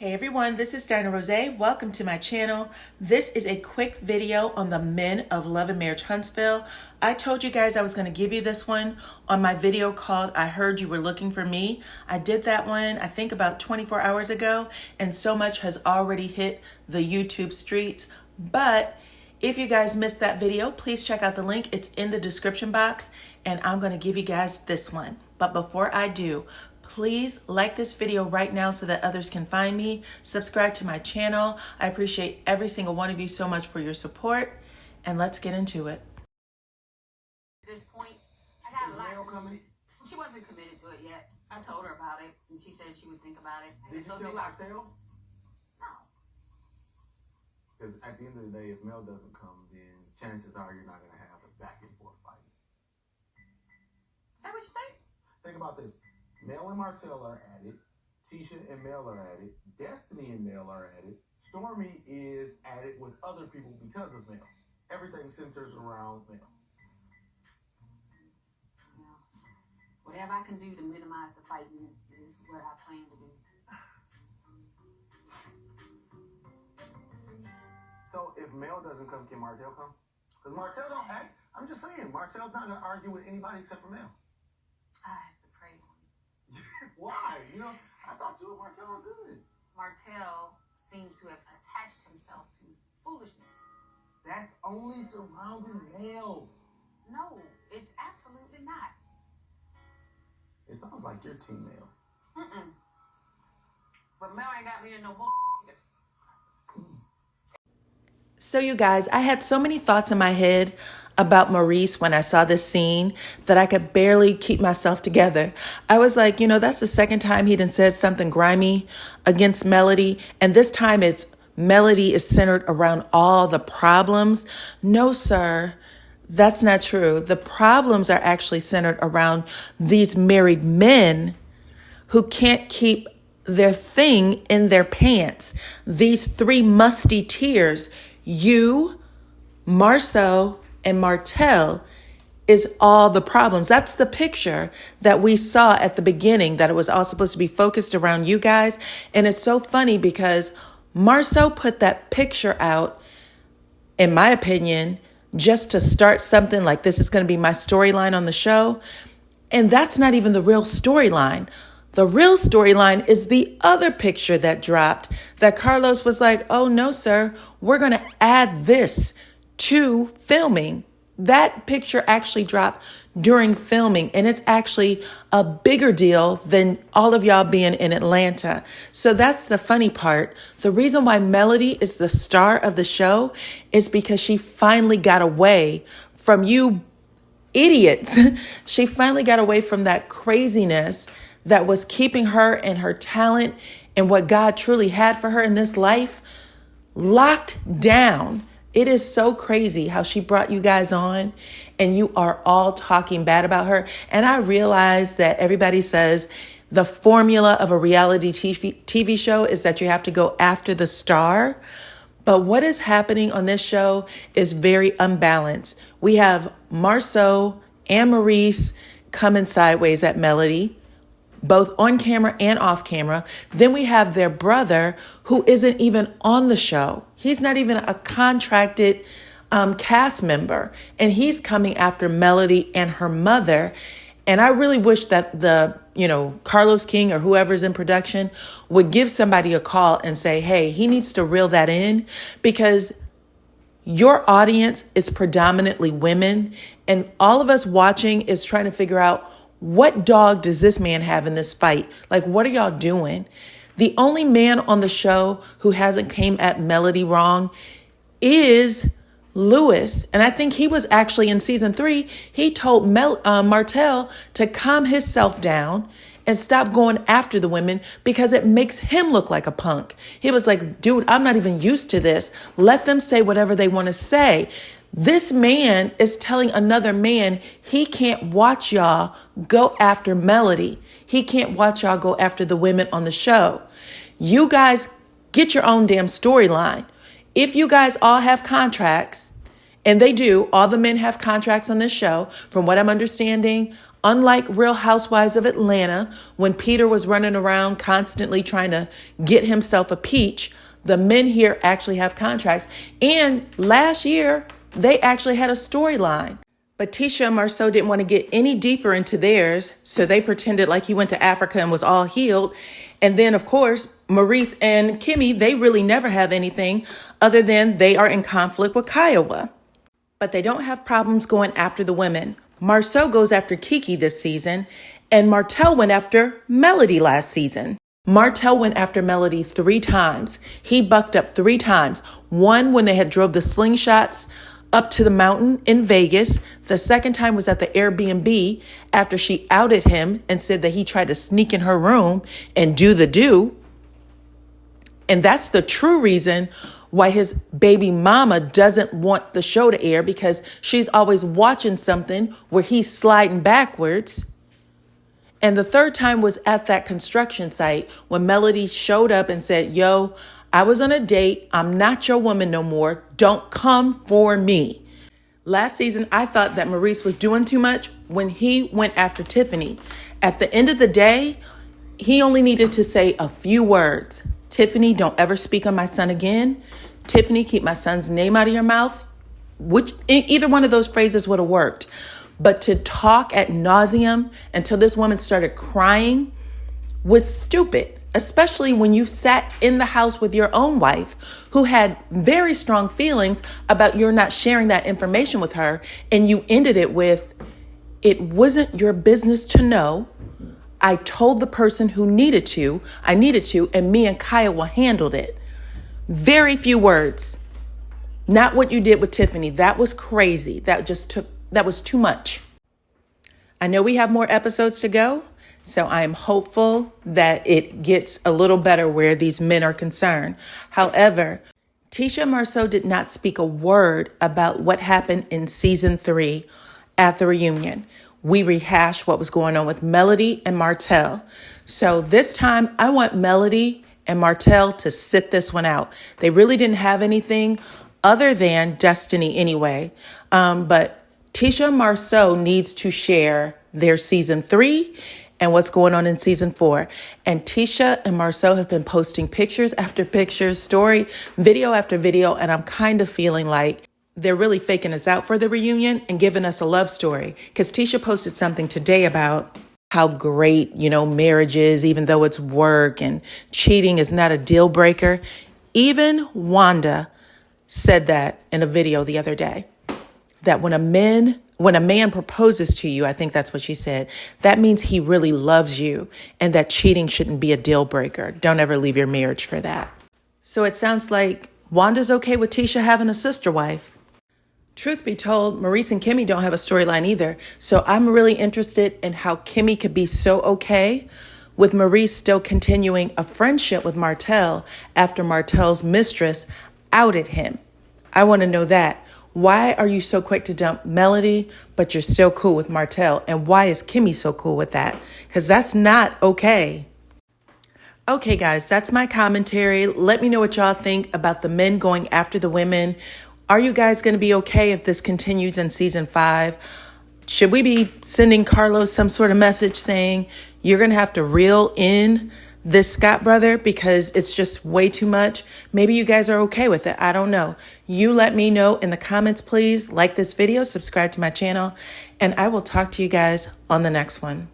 Hey everyone, this is Dinah Rose. Welcome to my channel. This is a quick video on the men of Love and Marriage Huntsville. I told you guys I was going to give you this one on my video called I Heard You Were Looking for Me. I did that one, I think about 24 hours ago, and so much has already hit the YouTube streets. But if you guys missed that video, please check out the link. It's in the description box, and I'm going to give you guys this one. But before I do, please like this video right now so that others can find me. Subscribe to my channel. I appreciate every single one of you so much for your support. And let's get into it. At this point, I got a lot coming. She wasn't committed to it yet. I told her about it, and she said she would think about it. Did you tell Martell? No. Because at the end of the day, if Mel doesn't come, then chances are you're not going to have a back and forth fight. Is that what you think? Think about this. Mel and Martell are at it. Tisha and Mel are at it. Destiny and Mel are at it. Stormy is at it with other people because of Mel. Everything centers around Mel. Well, whatever I can do to minimize the fighting is what I plan to do. So if Mel doesn't come, can Martell come? Because Martell don't act. I'm just saying, Martell's not going to argue with anybody except for Mel. I have to pray on you. Why? You know, I thought you and Martell were good. Martell seems to have attached himself to foolishness. That's only surrounding Mel. No, it's absolutely not. It sounds like you're team Mel. But Mel ain't got me in no bull either. So you guys, I had so many thoughts in my head about Maurice when I saw this scene that I could barely keep myself together. I was like, you know, that's the second time he done said something grimy against Melody. And this time it's Melody is centered around all the problems. No, sir, that's not true. The problems are actually centered around these married men who can't keep their thing in their pants. These three musty tears. You, Marceau, and Martell is all the problems. That's the picture that we saw at the beginning, that it was all supposed to be focused around you guys. And it's so funny because Marceau put that picture out, in my opinion, just to start something like this is going to be my storyline on the show. And that's not even the real storyline. The real storyline is the other picture that dropped that Carlos was like, oh no, sir, we're going to add this to filming. That picture actually dropped during filming, and it's actually a bigger deal than all of y'all being in Atlanta. So that's the funny part. The reason why Melody is the star of the show is because she finally got away from you idiots. She finally got away from that craziness that was keeping her and her talent and what God truly had for her in this life locked down. It is so crazy how she brought you guys on and you are all talking bad about her. And I realize that everybody says the formula of a reality TV show is that you have to go after the star. But what is happening on this show is very unbalanced. We have Marceau and Maurice coming sideways at Melody, both on camera and off camera. Then we have their brother who isn't even on the show. He's not even a contracted cast member. And he's coming after Melody and her mother. And I really wish that Carlos King or whoever's in production would give somebody a call and say, hey, he needs to reel that in, because your audience is predominantly women. And all of us watching is trying to figure out, what dog does this man have in this fight? Like, what are y'all doing? The only man on the show who hasn't came at Melody wrong is Lewis. And I think he was actually in season 3. He told Martell to calm himself down and stop going after the women because it makes him look like a punk. He was like, dude, I'm not even used to this. Let them say whatever they want to say. This man is telling another man he can't watch y'all go after Melody. He can't watch y'all go after the women on the show. You guys get your own damn storyline. If you guys all have contracts, and they do, all the men have contracts on this show, from what I'm understanding, Unlike Real Housewives of Atlanta, when Peter was running around constantly trying to get himself a peach, the men here actually have contracts. And last year, they actually had a storyline. But Tisha and Marceau didn't want to get any deeper into theirs, so they pretended like he went to Africa and was all healed. And then, of course, Maurice and Kimmi, they really never have anything other than they are in conflict with Kiowa. But they don't have problems going after the women. Marceau goes after Kiki this season, and Martell went after Melody last season. Martell went after Melody 3 times. He bucked up 3 times. One when they had drove the slingshots up to the mountain in Vegas. The second time was at the Airbnb after she outed him and said that he tried to sneak in her room and do the do. And that's the true reason why his baby mama doesn't want the show to air, because she's always watching something where he's sliding backwards. And the third time was at that construction site when Melody showed up and said, yo, I was on a date. I'm not your woman no more. Don't come for me. Last season, I thought that Maurice was doing too much when he went after Tiffany. At the end of the day, he only needed to say a few words. Tiffany, don't ever speak on my son again. Tiffany, keep my son's name out of your mouth. Which either one of those phrases would have worked. But to talk ad nauseum until this woman started crying was stupid, especially when you sat in the house with your own wife who had very strong feelings about your not sharing that information with her. And you ended it with, it wasn't your business to know. I told the person who I needed to, and me and Kiowa handled it. Very few words. Not what you did with Tiffany. That was crazy. That was too much. I know we have more episodes to go, so I am hopeful that it gets a little better where these men are concerned. However, Tisha and Marceau did not speak a word about what happened in season 3 at the reunion. We rehashed what was going on with Melody and Martell. So this time I want Melody and Martell to sit this one out. They really didn't have anything other than destiny anyway. But Tisha and Marceau needs to share their season 3 and what's going on in season 4. And Tisha and Marceau have been posting pictures after pictures, video after video. And I'm kind of feeling like they're really faking us out for the reunion and giving us a love story. Because Tisha posted something today about how great, marriage is, even though it's work, and cheating is not a deal breaker. Even Wanda said that in a video the other day, that when a man proposes to you, I think that's what she said, that means he really loves you, and that cheating shouldn't be a deal breaker. Don't ever leave your marriage for that. So it sounds like Wanda's okay with Tisha having a sister wife. Truth be told, Maurice and Kimmi don't have a storyline either. So I'm really interested in how Kimmi could be so okay with Maurice still continuing a friendship with Martell after Martell's mistress outed him. I want to know that. Why are you so quick to dump Melody, but you're still cool with Martell? And why is Kimmi so cool with that? Because that's not okay. Okay, guys, that's my commentary. Let me know what y'all think about the men going after the women. Are you guys going to be okay if this continues in season 5? Should we be sending Carlos some sort of message saying you're going to have to reel in this Scott brother because it's just way too much? Maybe you guys are okay with it. I don't know. You let me know in the comments, please. Like this video, subscribe to my channel, and I will talk to you guys on the next one.